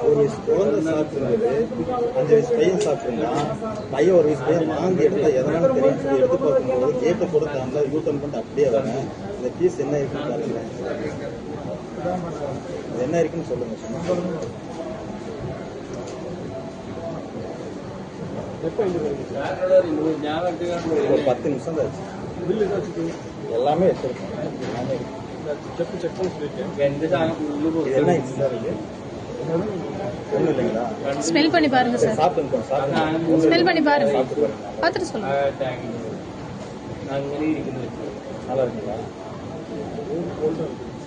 ஒரு வயசு குழந்தை சாப்பிட்டுருந்தது, 5 வயசு பையன் சாப்பிட்டுருந்தான். பையன் ஒரு வயசு பையன் வாந்தி எடுத்தா எதனால தெரியும் சொல்லி எடுத்து பார்க்கும்போது கேட்டை கொடுத்தாங்க. யூட்டன் பண்ணிட்டு அப்படியே வரேன். இந்த பீஸ் என்ன இருக்குன்னு பாருங்க. இது என்ன இருக்குன்னு சொல்லுங்க. ஒரு 10 நிமிஷம் தான் ஆச்சு. எல்லாமே வச்சிருக்கோம். ஸ்மெல் பண்ணி பாருங்க சார். ஸ்மெல் பண்ணி பாருங்க. பார்த்துட்டு சொல்லுங்க. நல்லா இருக்குங்களா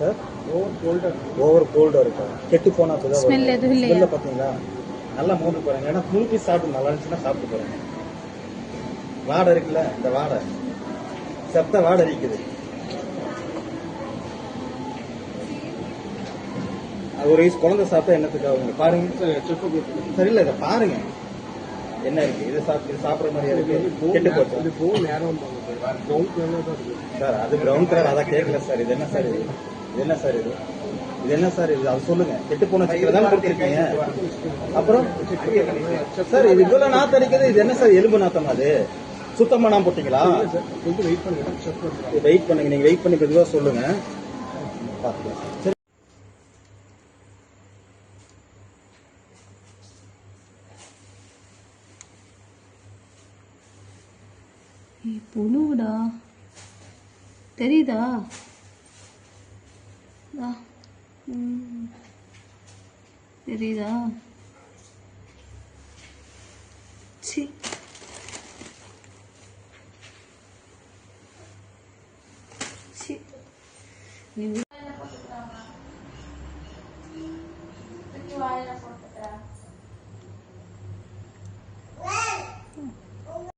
சார்? ஓவர் கோல்டா இருக்கா? கெட்டு போனா ஸ்மெல் எதுவும் இல்லையா? பாத்தீங்களா? நல்லா மூட்டு பாருங்க. ஏன்னா ஃபுல் பீஸ் சாப்பிட்டு நல்லா இருந்துச்சுன்னா சாப்பிட்டு பாருங்க. வாடை இருக்குல்ல, இந்த வாடை செத்த வாடை இருக்குது. ஒரு வயசு குழந்தை சாப்பிட்டா என்னத்துக்கு பாருங்க. சரியில்லை, இதை பாருங்க என்ன இருக்கு. இது சாப்பிட்ற மாதிரி இருக்கு. கெட்டு போச்சு சார். அது பிரவுன் கலர், அதான் கேட்கல சார். இது என்ன சார்? இது என்ன சார்? இது என்ன சார்? இது அது சொல்லுங்க. கெட்டு போன சிக்கல தான் கொடுத்துருக்கீங்க. அப்புறம் சார் இது இவ்வளவு நாத்தம் அடிக்குது. இது என்ன சார்? எலும்பு நாத்தம். அது சுத்தம் பண்ணாம போட்டீங்களா? வெயிட் பண்ணுங்க. நீங்க வெயிட் பண்ணி மெதுவா சொல்லுங்க. சரி. புழுடா தெரியுதா? தெரியுதா? சி சி நீ வாயில போட்டுட்டா